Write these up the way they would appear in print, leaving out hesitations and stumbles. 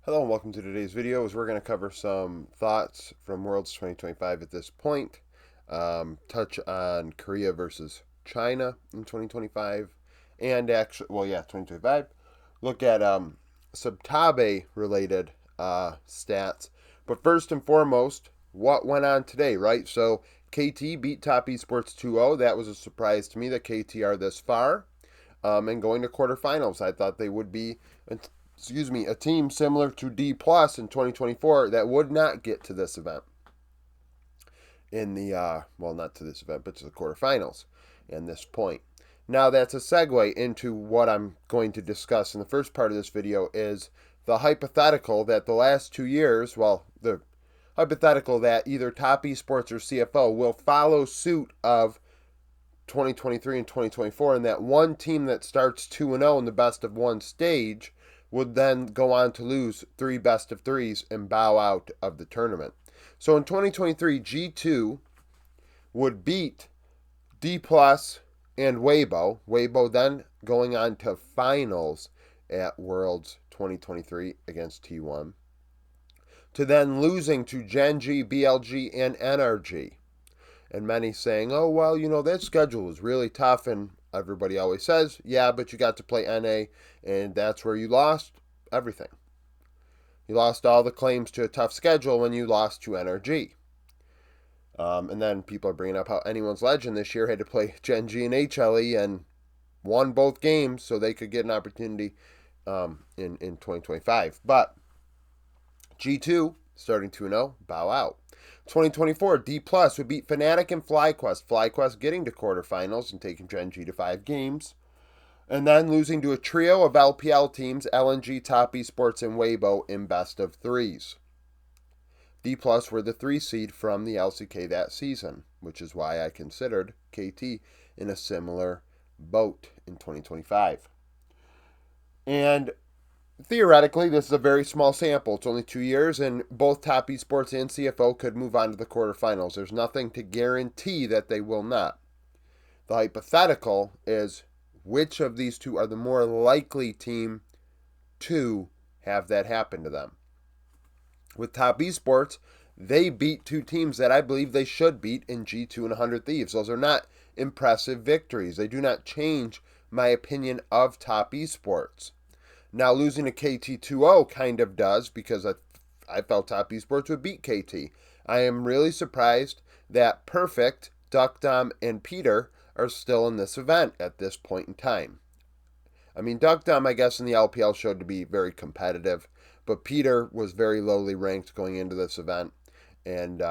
Hello and welcome to today's video as we're going to cover some thoughts from Worlds 2025 at this point. Touch on Korea versus China in 2025 and 2025. Look at some Tabe related stats. But first and foremost, what went on today, right? So KT beat Top Esports 2-0. That was a surprise to me that KT are this far and going to quarterfinals. I thought they would be a team similar to D Plus in 2024 that would not get to this event in the not to this event, but to the quarterfinals in this point. Now that's a segue into what I'm going to discuss in the first part of this video is the hypothetical that the last 2 years, the hypothetical that either Top Esports or CFO will follow suit of 2023 and 2024, and that one team that starts 2-0 in the best of one stage would then go on to lose 3 best of 3s and bow out of the tournament. So in 2023, G2 would beat D Plus and Weibo. Weibo then going on to finals at Worlds 2023 against T1. To then losing to gen.g, BLG, and NRG. And many saying, oh, well, that schedule was really tough. And everybody always says, yeah, but you got to play NA, and that's where you lost everything. You lost all the claims to a tough schedule when you lost to NRG. And then people are bringing up how anyone's legend this year had to play gen.g and HLE and won both games so they could get an opportunity in 2025. But G2, starting 2-0, bow out. 2024, D Plus would beat Fnatic and FlyQuest. FlyQuest getting to quarterfinals and taking gen.g to 5 games. And then losing to a trio of LPL teams, LNG, Top Esports, and Weibo in best of 3s. D Plus were the 3 seed from the LCK that season, which is why I considered KT in a similar boat in 2025. And theoretically, this is a very small sample. It's only 2 years, and both Top Esports and CFO could move on to the quarterfinals. There's nothing to guarantee that they will not. The hypothetical is which of these two are the more likely team to have that happen to them. With Top Esports, they beat 2 teams that I believe they should beat in G2 and 100 Thieves. Those are not impressive victories. They do not change my opinion of Top Esports. Now, losing to KT 2-0 kind of does, because I felt Top Esports would beat KT. I am really surprised that Perfect, DuckDom, and Peter are still in this event at this point in time. I mean, DuckDom, I guess, in the LPL showed to be very competitive, but Peter was very lowly ranked going into this event, and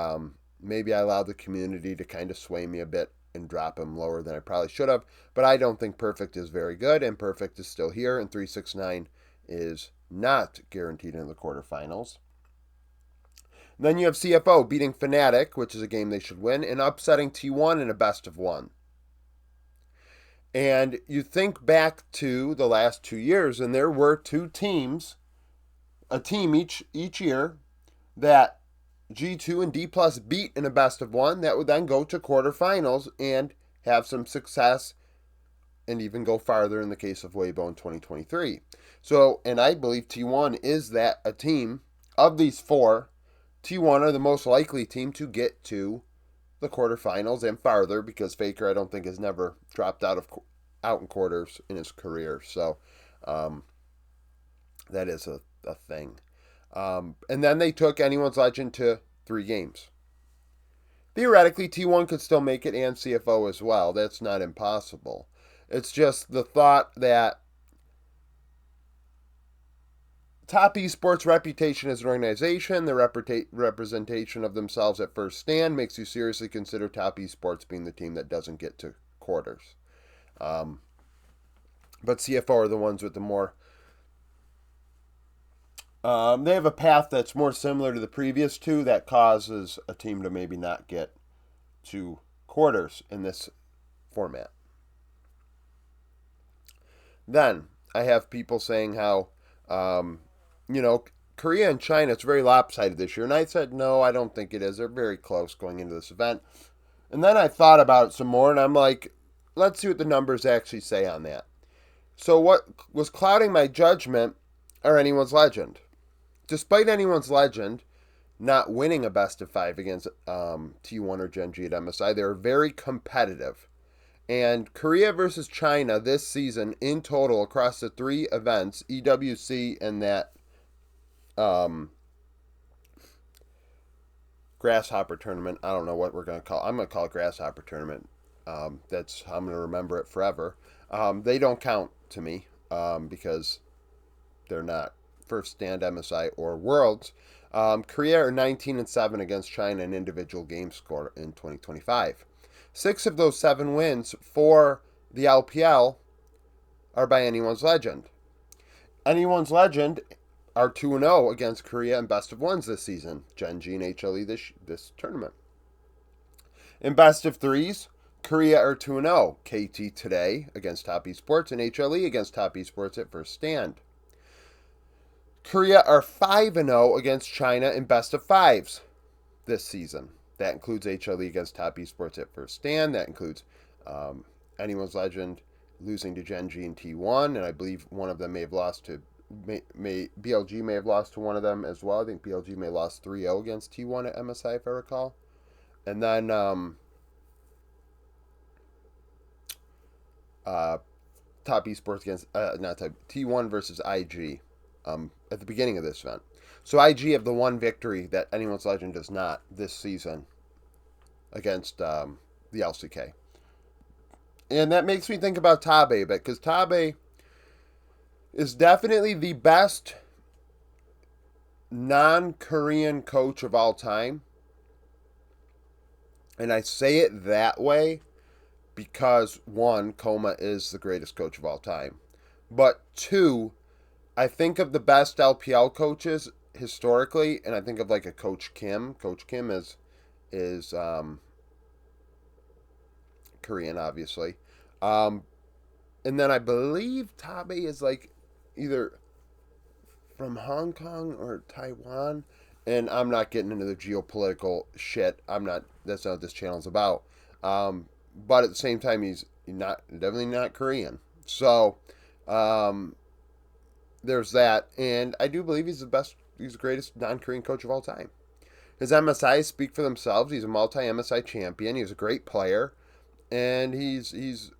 maybe I allowed the community to kind of sway me a bit and drop him lower than I probably should have, but I don't think Perfect is very good, and Perfect is still here, and 369 is not guaranteed in the quarterfinals. Then you have CFO beating Fnatic, which is a game they should win, and upsetting T1 in a best of 1. And you think back to the last 2 years, and there were 2 teams, a team each year, that G2 and D Plus beat in a best of 1 that would then go to quarterfinals and have some success and even go farther in the case of Weibo in 2023. So, and I believe T1 is that a team of these 4, T1 are the most likely team to get to the quarterfinals and farther, because Faker I don't think has never dropped out in quarters in his career. So that is a thing. And then they took anyone's legend to 3 games. Theoretically, T1 could still make it, and CFO as well. That's not impossible. It's just the thought that Top Esports' reputation as an organization, the representation of themselves at first stand, makes you seriously consider Top Esports being the team that doesn't get to quarters. But CFO are the ones with the more... they have a path that's more similar to the previous 2 that causes a team to maybe not get to quarters in this format. Then I have people saying how, Korea and China, it's very lopsided this year. And I said, no, I don't think it is. They're very close going into this event. And then I thought about it some more, and I'm like, let's see what the numbers actually say on that. So what was clouding my judgment are anyone's legend. despite anyone's legend not winning a best of 5 against T1 or Gen.g at MSI, they're very competitive. And Korea versus China this season in total across the 3 events, EWC and that um, Grasshopper tournament. I don't know what we're going to call it. I'm going to call it Grasshopper tournament. I'm going to remember it forever. They don't count to me because they're not first stand MSI or Worlds. Korea are 19-7 against China in individual game score in 2025. 6 of those 7 wins for the LPL are by anyone's legend. Anyone's legend are 2-0 against Korea in best of ones this season, Gen.g and HLE this tournament. In best of threes, Korea are 2-0. KT today against Top Esports and HLE against Top Esports at first stand. Korea are 5-0 against China in best of fives this season. That includes HLE against Top Esports at first stand. That includes anyone's legend losing to Gen.g and T1, and I believe one of them may have lost to BLG may have lost to one of them as well. I think BLG may have lost 3-0 against T1 at MSI, if I recall. And then Top Esports against not Top T1 versus IG at the beginning of this event. So IG have the one victory that anyone's legend does not this season against the LCK. And that makes me think about Tabe a bit, because Tabe is definitely the best non-Korean coach of all time. And I say it that way because, one, Koma is the greatest coach of all time. But two, I think of the best LPL coaches historically, and I think of like a Coach Kim. Coach Kim is Korean, obviously. And then I believe Tabe is like either from Hong Kong or Taiwan. And I'm not getting into the geopolitical shit. That's not what this channel's about. But at the same time, he's definitely not Korean. So, there's that. And I do believe he's the greatest non-Korean coach of all time. His MSIs speak for themselves. He's a multi-MSI champion. He's a great player. And his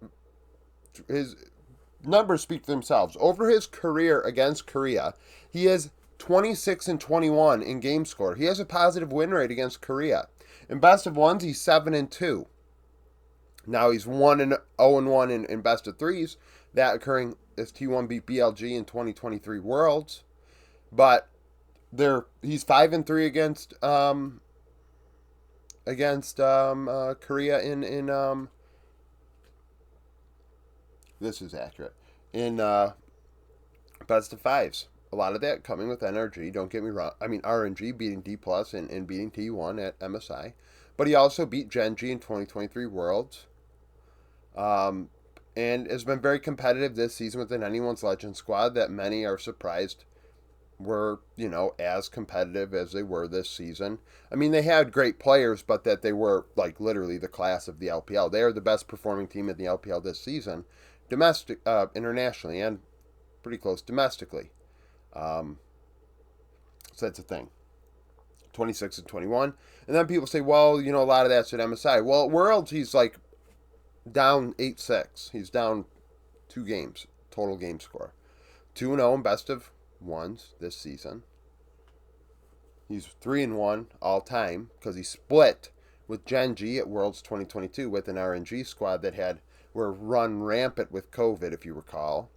numbers speak for themselves. Over his career against Korea, he is 26-21 in game score. He has a positive win rate against Korea. In best of ones, he's 7-2. Now he's 1-0-1 in best of threes. That occurring as T1 beat BLG in 2023 Worlds. But he's 5-3 against Korea in this is accurate in best of fives. A lot of that coming with NRG. Don't get me wrong. I mean RNG beating D+ and beating T1 at MSI, but he also beat Gen.g in 2023 Worlds. And has been very competitive this season within anyone's legend squad that many are surprised were, as competitive as they were this season. I mean, they had great players, but that they were, like, literally the class of the LPL. They are the best performing team in the LPL this season, internationally, and pretty close domestically. So that's a thing. 26-21. And then people say, well, a lot of that's at MSI. Well, at Worlds, he's, like, down 8-6. He's down 2 games, total game score. 2-0 in best of ones this season. He's 3-1 all time because he split with Gen.g at Worlds 2022 with an RNG squad that were run rampant with COVID, if you recall.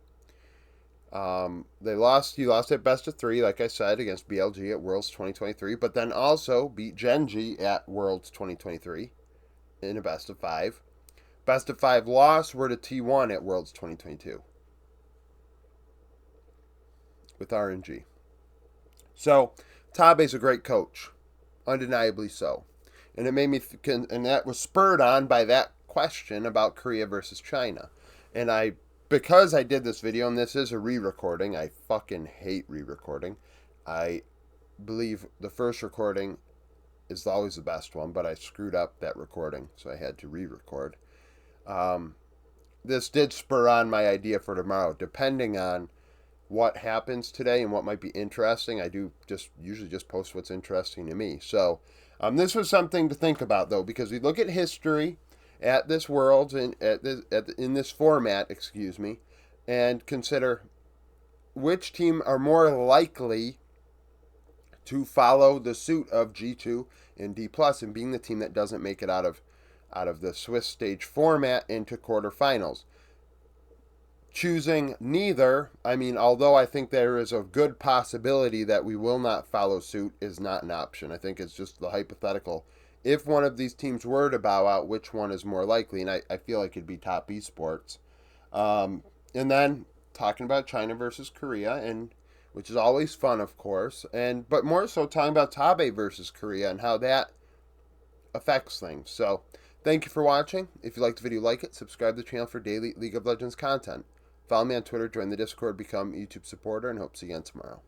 He lost at best of 3, like I said, against BLG at Worlds 2023, but then also beat Gen.g at Worlds 2023 in a best of 5. Best of 5 loss were to T1 at Worlds 2022 with RNG. So, Tabe's a great coach, undeniably so. And it made me, and that was spurred on by that question about Korea versus China. And because I did this video, and this is a re-recording, I fucking hate re-recording. I believe the first recording is always the best one, but I screwed up that recording, so I had to re-record. This did spur on my idea for tomorrow, depending on what happens today and what might be interesting. I do usually just post what's interesting to me. So this was something to think about, though, because we look at history at this world and in this format, excuse me, and consider which team are more likely to follow the suit of G2 and D plus, and being the team that doesn't make it out of the Swiss stage format into quarterfinals. Choosing neither, I mean, although I think there is a good possibility that we will not follow suit, is not an option. I think it's just the hypothetical. If one of these teams were to bow out, which one is more likely? And I feel like it'd be Top Esports. And then talking about China versus Korea, and which is always fun, of course, but more so talking about Tabe versus Korea and how that affects things. So, thank you for watching. If you liked the video, like it, subscribe to the channel for daily League of Legends content. Follow me on Twitter, join the Discord, become a YouTube supporter, and hope to see you again tomorrow.